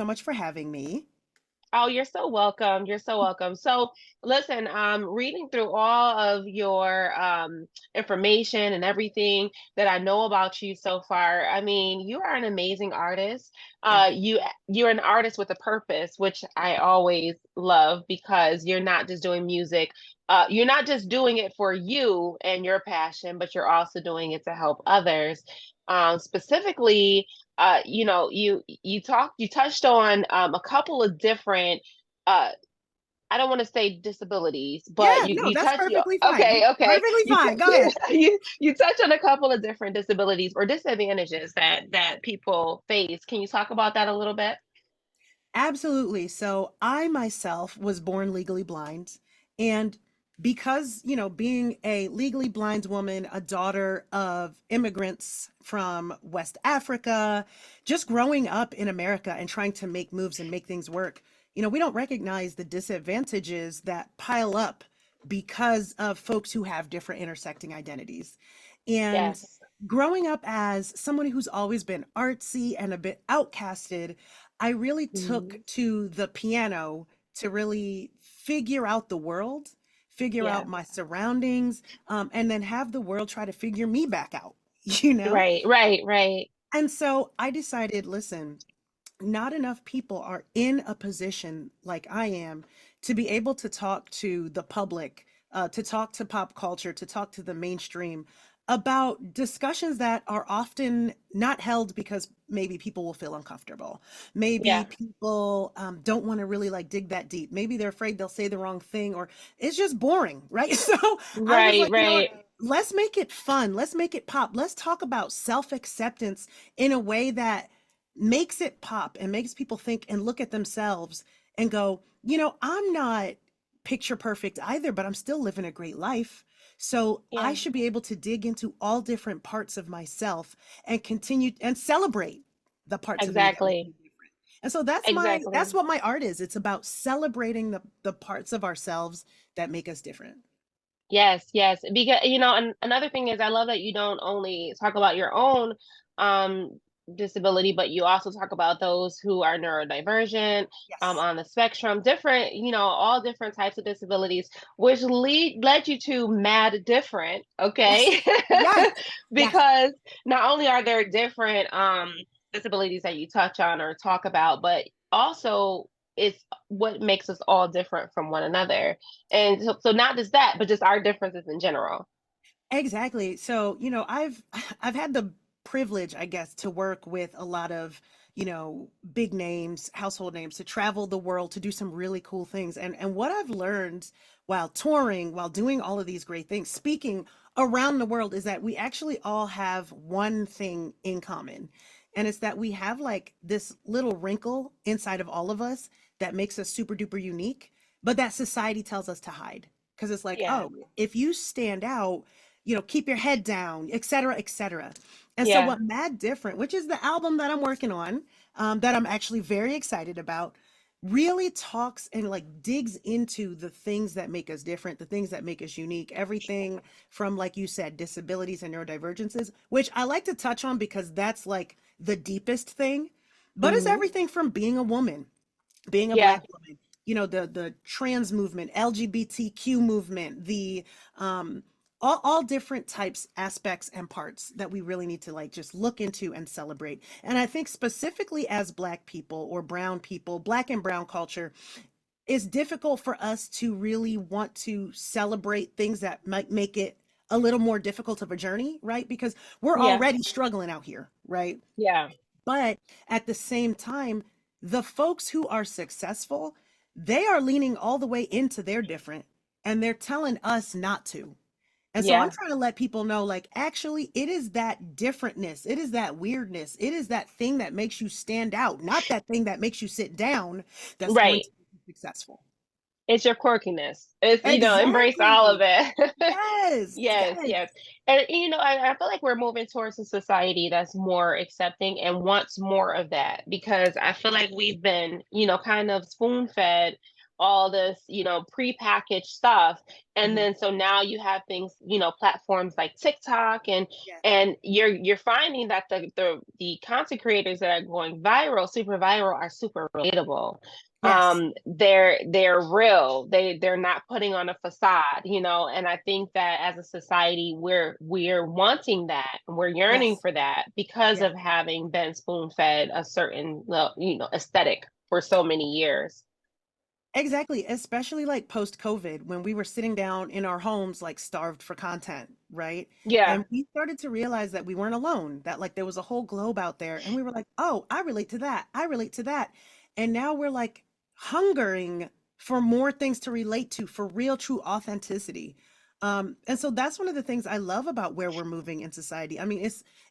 so much for having me. Oh, you're so welcome. You're so welcome. So, listen, reading through all of your information and everything that I know about you so far. I mean, you are an amazing artist. Thank you. You're an artist with a purpose, which I always love because you're not just doing music. You're not just doing it for you and your passion, but you're also doing it to help others. Specifically, you touched on a couple of different uh I don't want to say disabilities, but Yeah, you no, you that's touch you perfectly fine. okay. Perfectly fine. Go ahead. You touch on a couple of different disabilities or disadvantages that people face. Can you talk about that a little bit? Absolutely. So I myself was born legally blind. And because, being a legally blind woman, a daughter of immigrants from West Africa, just growing up in America and trying to make moves and make things work, we don't recognize the disadvantages that pile up because of folks who have different intersecting identities. And Yes. growing up as someone who's always been artsy and a bit outcasted, I really took Mhm. to the piano to really figure out the world, figure out Yeah. my surroundings, and then have the world try to figure me back out, you know? Right, right, right. And so I decided, listen, not enough people are in a position like I am to be able to talk to the public, to talk to pop culture, to talk to the mainstream about discussions that are often not held because maybe people will feel uncomfortable. Maybe Yeah. people don't want to really like dig that deep. Maybe they're afraid they'll say the wrong thing or it's just boring, right? So I was Right, like, you know what? right. Let's make it fun. Let's make it pop. Let's talk about self acceptance in a way that makes it pop and makes people think and look at themselves and go, I'm not picture perfect either, but I'm still living a great life. So I Yeah. should be able to dig into all different parts of myself and continue and celebrate the parts of me that make Exactly. me different. And so that's Exactly. what my art is. It's about celebrating the parts of ourselves that make us different. Yes, yes. Because, and another thing is I love that you don't only talk about your own um disability, but you also talk about those who are neurodivergent, Yes. on the spectrum, different, all different types of disabilities, which led you to Mad Different, okay? Yes. Yes. Yes. Because not only are there different disabilities that you touch on or talk about, but also it's what makes us all different from one another. And so not just that, but just our differences in general. Exactly. So, I've had the privilege, I guess, to work with a lot of, big names, household names, to travel the world to do some really cool things. And what I've learned while touring, while doing all of these great things, speaking around the world is that we actually all have one thing in common. And it's that we have like this little wrinkle inside of all of us that makes us super duper unique, but that society tells us to hide. Because it's like, Yeah. oh, if you stand out, keep your head down, et cetera, et cetera. And so, Yeah. what Mad Different, which is the album that I'm working on, that I'm actually very excited about, really talks and like digs into the things that make us different, the things that make us unique, everything from, like you said, disabilities and neurodivergences, which I like to touch on because that's like the deepest thing, but it's Hmm. everything from being a woman, being a Yeah. black woman, the trans movement, LGBTQ movement, the all different types, aspects, and parts that we really need to like just look into and celebrate. And I think specifically as black people or brown people, black and brown culture, it's difficult for us to really want to celebrate things that might make it a little more difficult of a journey, right? Because we're Yeah. already struggling out here, right? Yeah. But at the same time, the folks who are successful, they are leaning all the way into their different and they're telling us not to. And so I'm Yeah. trying to let people know like, actually, it is that differentness, it is that weirdness, it is that thing that makes you stand out, not that thing that makes you sit down that's going Right. to be successful. It's your quirkiness. It's, embrace all of Exactly. it. Yes. Yes, Yes. yes. And I feel like we're moving towards a society that's more accepting and wants more of that because I feel like we've been, kind of spoon fed all this, prepackaged stuff. And Mhm. then so now you have things, platforms like TikTok, and Yes. you're finding that the content creators that are going viral, super viral, are super relatable. Yes. They're real. They're not putting on a facade, and I think that as a society we're wanting that. We're yearning Yes. for that because Yeah. of having been spoon fed a certain, aesthetic for so many years. Exactly, especially like post COVID when we were sitting down in our homes like starved for content, right? Yeah, And we started to realize that we weren't alone, that like there was a whole globe out there and we were like, "Oh, I relate to that. I relate to that." And now we're like hungering for more things to relate to, for real true authenticity. And so that's one of the things I love about where we're moving in society. I mean,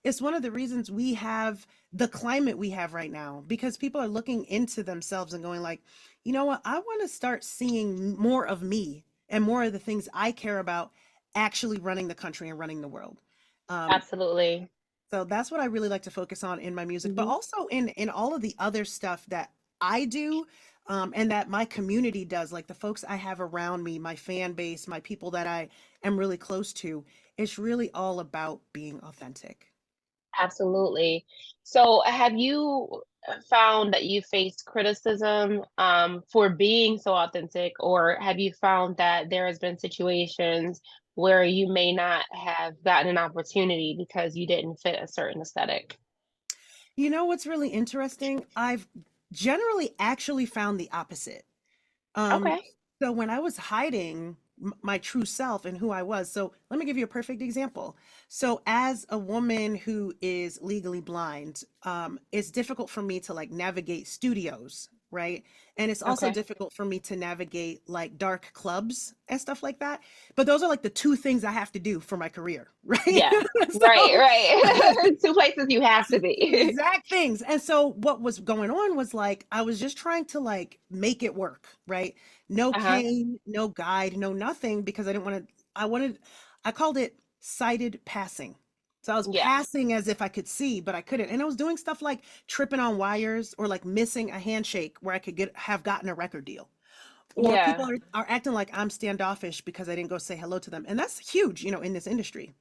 it's one of the reasons we have the climate we have right now, because people are looking into themselves and going like, you know what? I want to start seeing more of me and more of the things I care about actually running the country and running the world. Um, absolutely. so that's what I really like to focus on in my music, but Hmm. also in all of the other stuff that I do, and that my community does, like the folks I have around me, my fan base, my people that I am really close to. It's really all about being authentic. Absolutely. So, have you found that you face criticism for being so authentic, or have you found that there has been situations where you may not have gotten an opportunity because you didn't fit a certain aesthetic? You know what's really interesting? I've generally actually found the opposite. Um, Okay. so when I was hiding my true self and who I was, so let me give you a perfect example. So as a woman who is legally blind, it's difficult for me to like navigate studios, right? And it's also Okay. difficult for me to navigate like dark clubs and stuff like that. But those are like the two things I have to do for my career, right? Yeah. Right, So right. Two places you have to be. exact things. And so what was going on was like I was just trying to like make it work, right? No Uh-huh. cane, no guide, no nothing, because I didn't want to I called it sighted passing. So I was Yeah. passing as if I could see, but I couldn't. And I was doing stuff like tripping on wires or like missing a handshake where I could get have gotten a record deal. Or Yeah. people are acting like I'm standoffish because I didn't go say hello to them. And that's huge, in this industry.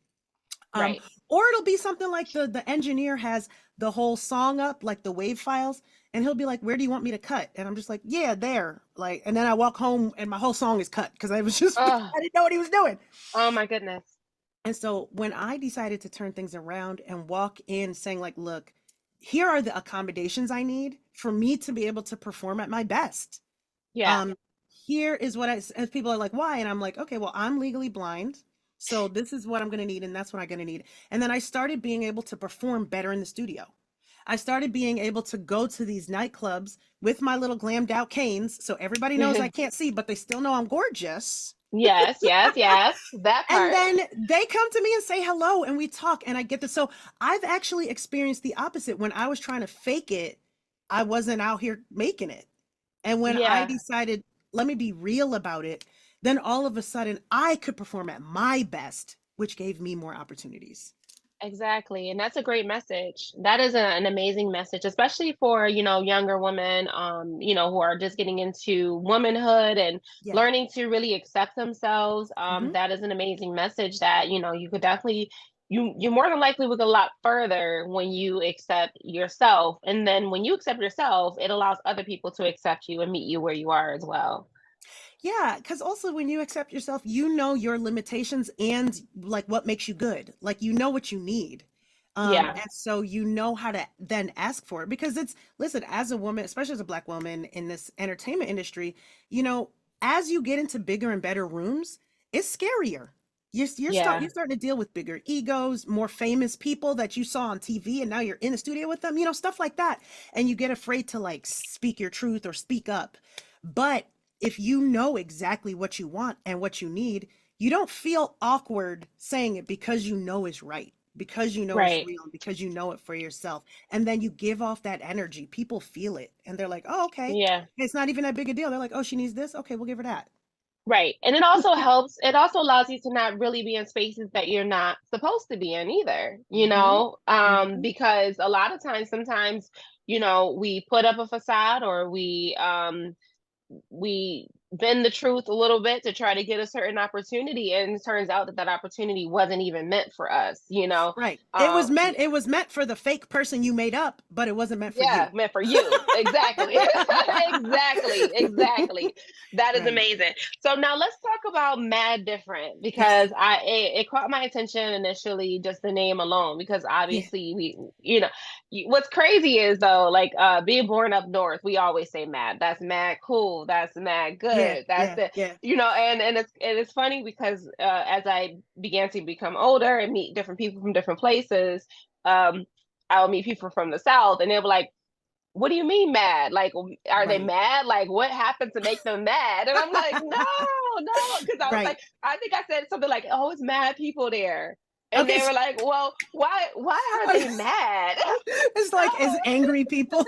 Um, Right. or it'll be something like the engineer has the whole song up, like the wave files, and he'll be like, "Where do you want me to cut?" And I'm just like, "Yeah, there." Like, and then I walk home and my whole song is cut because I was just Oh, I didn't know what he was doing. oh my goodness. And so when I decided to turn things around and walk in saying like, "Look, here are the accommodations I need for me to be able to perform at my best." Yeah. Um, Here is what and people are like, why? And I'm like, okay, well, I'm legally blind. So this is what I'm going to need. And that's what I'm going to need. And then I started being able to perform better in the studio. I started being able to go to these nightclubs with my little glammed out canes. So everybody knows I can't see, but they still know I'm gorgeous. Yes, yes, yes. That And part. then they come to me and say hello and we talk and I get this. So I've actually experienced the opposite. When I was trying to fake it, I wasn't out here making it. And when I Yeah. decided, let me be real about it, then all of a sudden I could perform at my best, which gave me more opportunities. Exactly. And that's a great message. That is an amazing message, especially for, younger women, who are just getting into womanhood and Yeah. learning to really accept themselves. Hmm. That is an amazing message that, you could definitely, you more than likely would go a lot further when you accept yourself. And then when you accept yourself, it allows other people to accept you and meet you where you are as well. Yeah. Because also when you accept yourself, you know your limitations and like what makes you good. Like you know what you need. Yeah. And so you know how to then ask for it because listen, as a woman, especially as a Black woman in this entertainment industry, you know, as you get into bigger and better rooms, it's scarier. You're Yeah. starting to deal with bigger egos, more famous people that you saw on TV, and now you're in the studio with them, stuff like that. And you get afraid to like speak your truth or speak up. But if you know exactly what you want and what you need, you don't feel awkward saying it because you know it's right, because you know it's Right. real, because you know it for yourself. And then you give off that energy. People feel it and they're like, oh, okay. Yeah. It's not even that big a deal. They're like, oh, she needs this. Okay, we'll give her that. Right. And it also helps, it also allows you to not really be in spaces that you're not supposed to be in either, Hmm. Hmm. because a lot of times, sometimes, we put up a facade, or we we bend the truth a little bit to try to get a certain opportunity, and it turns out that that opportunity wasn't even meant for us, you know. Right. um It was meant for the fake person you made up, but it wasn't meant for you. yeah, meant for you. Exactly. Exactly. Exactly. That is Right. amazing. So now let's talk about Mad Different, Yes. because it caught my attention initially, just the name alone, because Yeah. obviously we, you know, what's crazy is though, like being born up north, we always say mad. That's mad cool. That's mad Yeah. good. That's Yeah. the, Yeah. you know, and it's funny because as I began to become older and meet different people from different places, um I'll meet people from the South, and they'll be like, "What do you mean mad? Like, are they Right. mad? Like, what happened to make them mad?" And I'm like, "No, no," because I was Right. like, I think I said something like, "Oh, it's mad people there," and Okay. they were like, "Well, why are they mad?" It's like No, as angry people.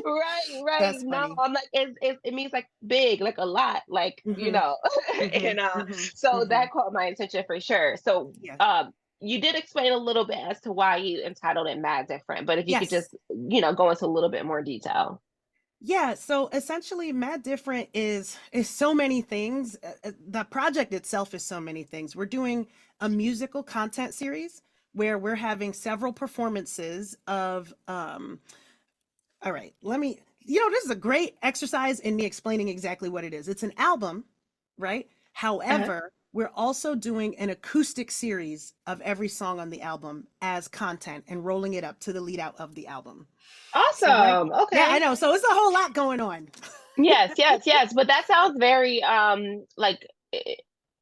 right, right. That's No, funny. I'm like, it means like big, like a lot, like, you Hmm. know. Hmm. And Hmm. so Hmm. that caught my attention for sure. So Yes. you did explain a little bit as to why you entitled it Mad Different, but if you could Yes. just, go into a little bit more detail. Yeah, so essentially Mad Different is so many things. The project itself is so many things. We're doing a musical content series where we're having several performances of all right, let me this is a great exercise in me explaining exactly what it is. It's an album, right? Uh-huh. However, we're also doing an acoustic series of every song on the album as content and rolling it up to the lead out of the album. So right, Awesome. yeah, I Okay. know. So it's a whole lot going on. Yes, yes, yes. But that sounds very like, eh,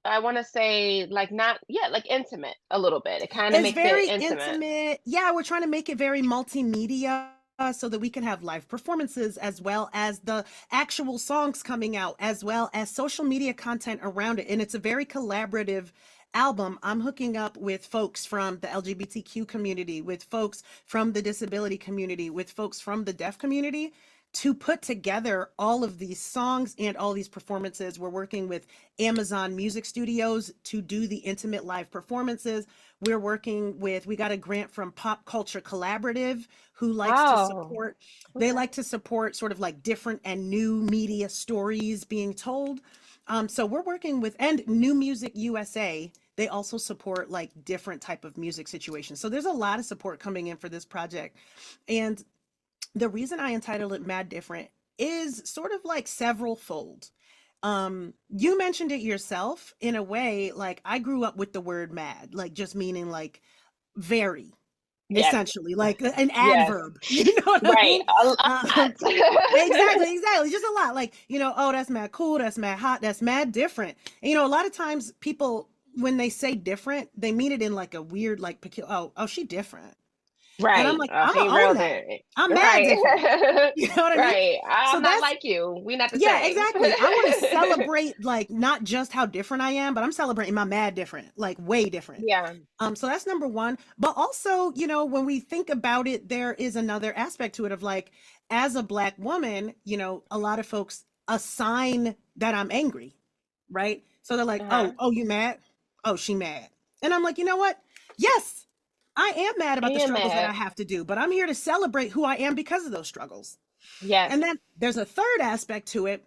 I want to say like, not, yeah, like intimate a little bit. It kind of It's makes it very intimate. intimate. Yeah, we're trying to make it very multimedia so that we can have live performances as well as the actual songs coming out, as well as social media content around it. And it's a very collaborative album. I'm hooking up with folks from the LGBTQ community, with folks from the disability community, with folks from the deaf community to put together all of these songs and all these performances. We're working with Amazon Music Studios to do the intimate live performances. We're working with, we got a grant from Pop Culture Collaborative who likes to Oh, support, they okay. like to support sort of like different and new media stories being told. So we're working with, and New Music USA, they also support like different type of music situations. So there's a lot of support coming in for this project. And the reason I entitled it Mad Different is sort of like several fold. You mentioned it yourself in a way, like I grew up with the word mad, like just meaning like very, Yes, essentially, like an yes. adverb. You know what I Right. mean? A lot. Exactly, exactly. Just a lot. Like, oh, that's mad cool, that's mad hot, that's mad different. And, a lot of times people, when they say different, they mean it in like a weird, like, oh, she different. And I'm Right. like, Oh, I'm she gonna real own that. there. I'm mad different. Right. You know what I mean? Right. So I'm not that's, like you. We not the yeah, same. exactly. I want to celebrate like not just how different I am, but I'm celebrating my mad different, like way different. Yeah. So that's number one. But also, when we think about it, there is another aspect to it of like, as a Black woman, a lot of folks assign that I'm angry, right? So they're like, Uh-huh. oh, you mad? Oh, she mad. And I'm like, you know what? Yes, I am mad about the And struggles that I mad. have to do, but I'm here to celebrate who I am because of those struggles. Yes. And then there's a third aspect to it.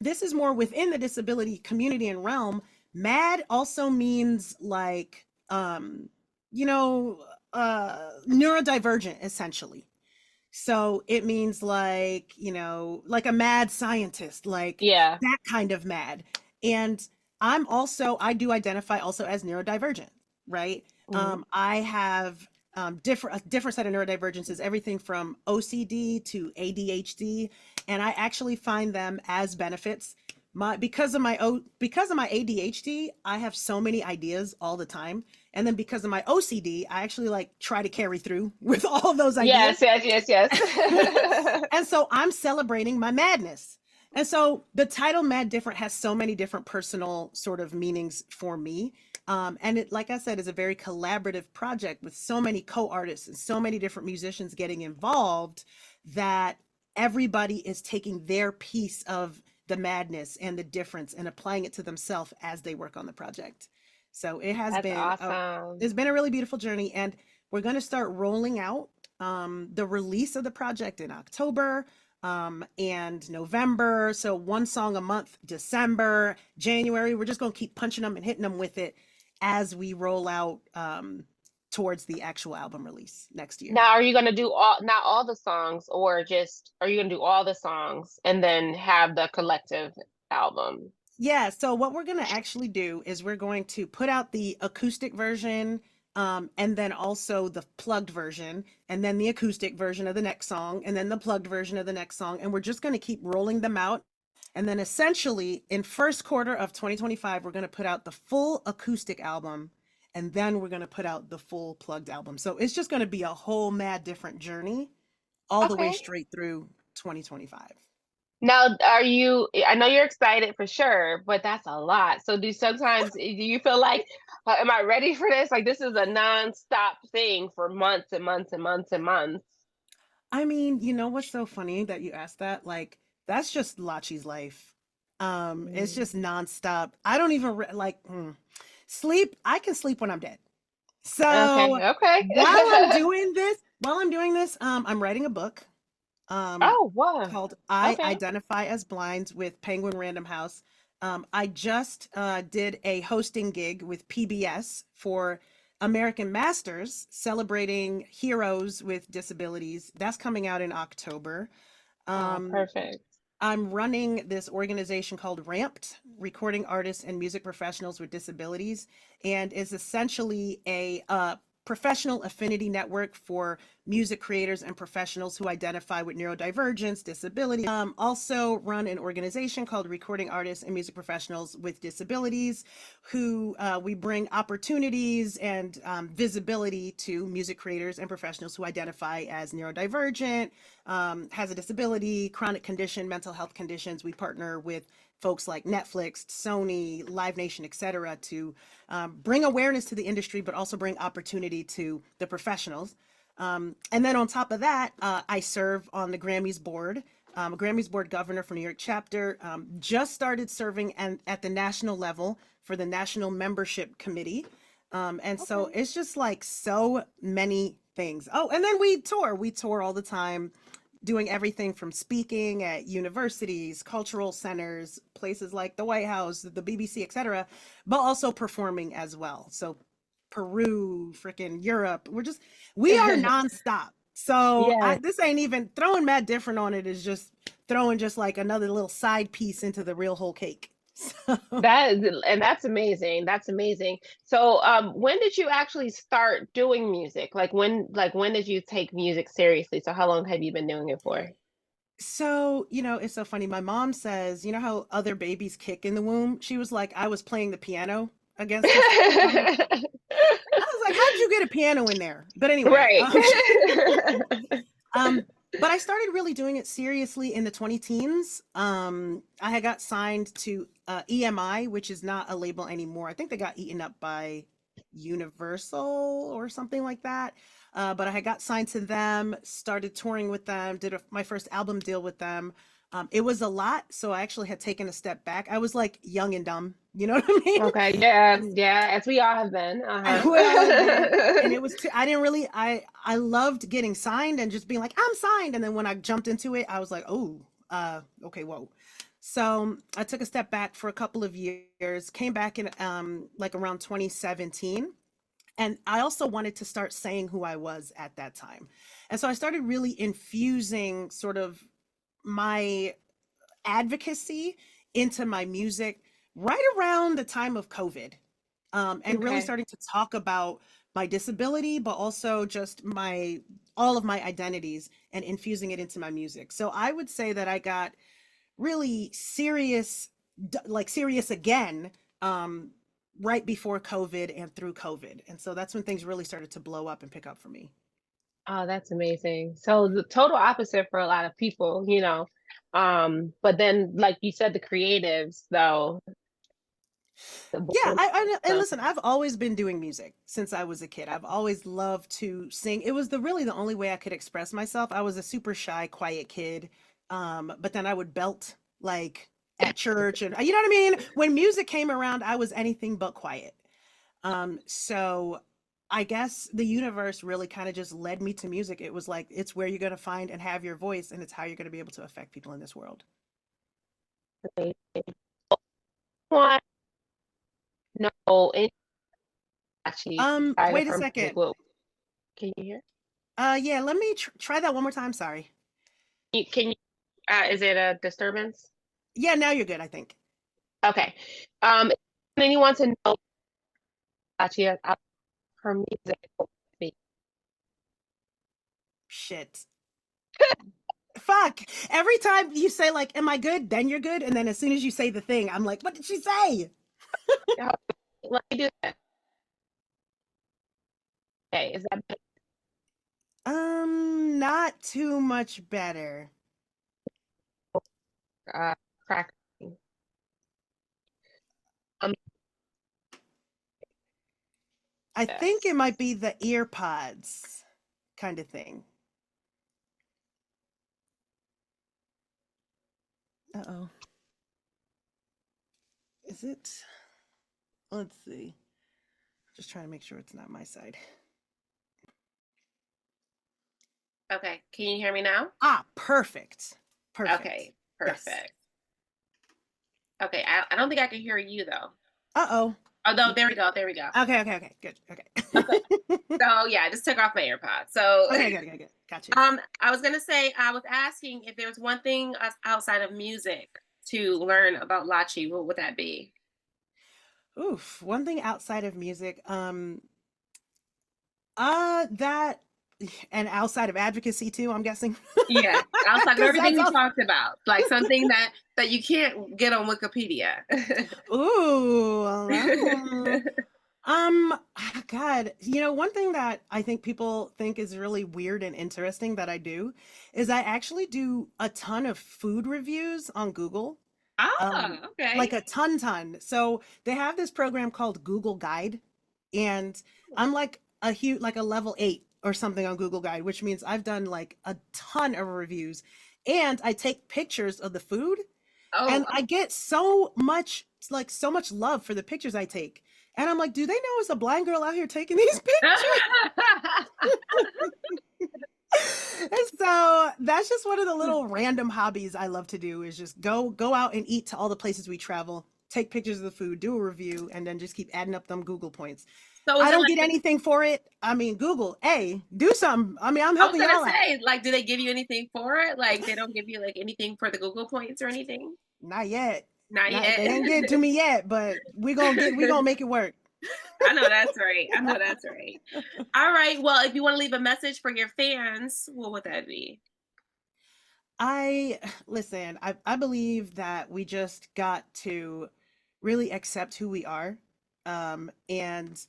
This is more within the disability community and realm. Mad also means like, you know, neurodivergent essentially. So it means like, like a mad scientist, like Yeah. that kind of mad. And I do identify also as neurodivergent, right? Hmm. I have a different set of neurodivergences, everything from OCD to ADHD, and I actually find them as benefits. Because of my ADHD, I have so many ideas all the time, and then because of my OCD, I actually like try to carry through with all of those Yes, ideas. yes, yes, yes. And so I'm celebrating my madness. And so the title Mad Different has so many different personal sort of meanings for me. And it, like I said, is a very collaborative project with so many co-artists and so many different musicians getting involved that everybody is taking their piece of the madness and the difference and applying it to themselves as they work on the project. So That's awesome. it's been a really beautiful journey, and we're going to start rolling out the release of the project in October. and November. So one song a month, December, January. We're just going to keep punching them and hitting them with it as we roll out towards the actual album release next year. Now, are you gonna do all not all the songs, or just are you gonna do all the songs and then have the collective album? Yeah, so what we're going to actually do is we're going to put out the acoustic version, and then also the plugged version, and then the acoustic version of the next song, and then the plugged version of the next song. And we're just going to keep rolling them out. And then essentially in first quarter of 2025, we're going to put out the full acoustic album, and then we're going to put out the full plugged album. So it's just going to be a whole mad different journey all the way Okay. straight through 2025. Now, are you, I know you're excited for sure, but that's a lot. So do you feel like, am I ready for this? Like this is a non-stop thing for months and months and months and months. I mean, you know what's so funny that you asked that? Like, that's just Lachi's life. It's Mm. just nonstop. I don't even sleep. I can sleep when I'm dead. Okay, So okay. while I'm doing this, I'm writing a book, um, Oh, wow. called I Okay. Identify as Blind with Penguin Random House. I just did a hosting gig with PBS for American Masters celebrating heroes with disabilities. That's coming out in October. Oh, Um, perfect. I'm running this organization called Ramped, Recording Artists and Music Professionals with Disabilities, and is essentially a professional affinity network for music creators and professionals who identify with neurodivergence, disability. Also run an organization called Recording Artists and Music Professionals with Disabilities, who we bring opportunities and visibility to music creators and professionals who identify as neurodivergent, has a disability, chronic condition, mental health conditions. We partner with folks like Netflix, Sony, Live Nation, etc., to bring awareness to the industry, but also bring opportunity to the professionals. And then on top of that, I serve on the Grammys board. A Grammys board governor for New York chapter. Just started serving at the national level for the National Membership Committee. And so Okay. it's just like so many things. Oh, and then we tour. We tour all the time, doing everything from speaking at universities, cultural centers, places like the White House, the BBC, etc., but also performing as well. So Peru, freaking Europe. We are nonstop. So Yes. this ain't even throwing Mad Different on it is just throwing just like another little side piece into the real whole cake. So That's amazing. That's amazing. So, when did you actually start doing music? Like when did you take music seriously? So how long have you been doing it for? it's so funny. My mom says, you know how other babies kick in the womb? She was like, I was playing the piano against her. I was like, how'd you get a piano in there? But anyway, Right. um, but I started really doing it seriously in the 20 teens. I had got signed to EMI, which is not a label anymore. I think they got eaten up by Universal or something like that. But I had got signed to them, started touring with them, my first album deal with them. It was a lot, so I actually had taken a step back. I was like young and dumb, you know what I mean? Okay, yeah, yeah, as we all have been. We all have been. And Uh-huh. it was too, I didn't really I loved getting signed and just being like, I'm signed. And then when I jumped into it, I was like, oh, okay, whoa. So I took a step back for a couple of years, came back in like around 2017. And I also wanted to start saying who I was at that time. And so I started really infusing sort of my advocacy into my music right around the time of COVID, and really Okay. starting to talk about my disability, but also just all of my identities and infusing it into my music. So I would say that I got really serious, like serious again, um, right before COVID and through COVID. And so that's when things really started to blow up and pick up for me. Oh, that's amazing. So the total opposite for a lot of people, you know. But then like you said, the creatives though, the Yeah, board and stuff. listen, I've always been doing music since I was a kid. I've always loved to sing. It was really the only way I could express myself. I was a super shy, quiet kid. But then I would belt like at church, and you know what I mean? When music came around, I was anything but quiet. So I guess the universe really kind of just led me to music. It was like, it's where you're going to find and have your voice, and it's how you're going to be able to affect people in this world. Amazing. Want no, actually, aside Wait a from music, second. what can you hear? Yeah, let me try that one more time. Sorry. Can you, is it a disturbance? Yeah, now you're good, I think. Okay. If anyone to know Lachi her music. Shit. Fuck. Every time you say like, am I good? Then you're good. And then as soon as you say the thing, I'm like, what did she say? Let me do that. Okay, is that better? Not too much better. Cracking. Um, I think it yes. might be the ear pods kind of thing. Uh-oh. Is it? Let's see. Just trying to make sure it's not my side. Okay, can you hear me now? Ah, perfect. Perfect. Okay, Yes. perfect. Okay, I don't think I can hear you though. Uh-oh. Oh, no, there we go. There we go. Okay. Good. Okay. So yeah, I just took off my AirPods. So Good. Gotcha. I was gonna say I was asking if there's one thing outside of music to learn about Lachi, what would that be? Oof. One thing outside of music, that and outside of advocacy too, I'm guessing. Yeah, outside of 'Cause everything that's we all. talked about, like something that you can't get on Wikipedia. Ooh. God, one thing that I think people think is really weird and interesting that I do is I actually do a ton of food reviews on Google. Oh, Like okay. a ton. So they have this program called Google Guide, and I'm like like a level 8 or something on Google Guide, which means I've done like a ton of reviews, and I take pictures of the food, Oh, and I get so much love for the pictures I take. And I'm like, do they know it's a blind girl out here taking these pictures? And so that's just one of the little random hobbies I love to do, is just go out and eat to all the places we travel, take pictures of the food, do a review, and then just keep adding up them Google points. so is I it don't like get anything for it. I mean, Google, hey, do something. I mean, I'm I was helping gonna y'all out. say, like, do they give you anything for it? Like, they don't give you like anything for the Google points or anything? Not yet. Not Not yet. they ain't get to me yet, but we gonna make it work. I know that's right. I know that's right. All right. Well, if you want to leave a message for your fans, what would that be? I listen, I believe that we just got to really accept who we are. And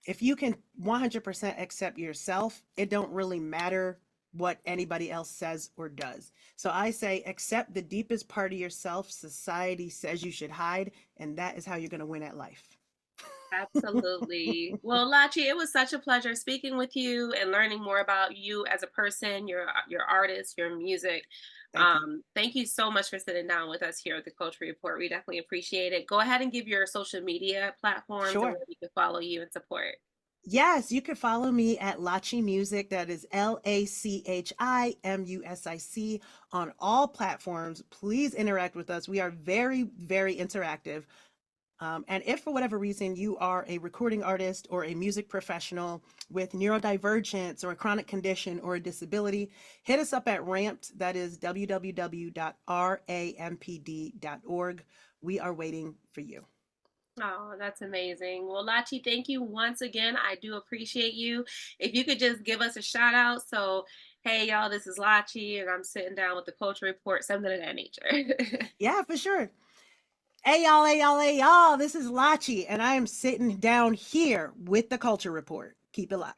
if you can 100% accept yourself, it don't really matter what anybody else says or does. So I say accept the deepest part of yourself society says you should hide, and that is how you're going to win at life. Absolutely. Well, Lachi, it was such a pleasure speaking with you and learning more about you as a person, your artist, your music. Thank you. Thank you so much for sitting down with us here at the Culture Report. We definitely appreciate it. Go ahead and give your social media platforms and Sure. where we can follow you and support. Yes, you can follow me at Lachi Music. That is LACHIMUSIC on all platforms. Please interact with us. We are very, very interactive. And if for whatever reason you are a recording artist or a music professional with neurodivergence or a chronic condition or a disability, hit us up at Ramped. That is www.rampd.org. We are waiting for you. Oh, that's amazing. Well, Lachi, thank you once again. I do appreciate you. If you could just give us a shout out. So, hey, y'all, this is Lachi, and I'm sitting down with the Culture Report, something of that nature. Yeah, for sure. Hey y'all, this is Lachi, and I am sitting down here with the Culture Report. Keep it locked.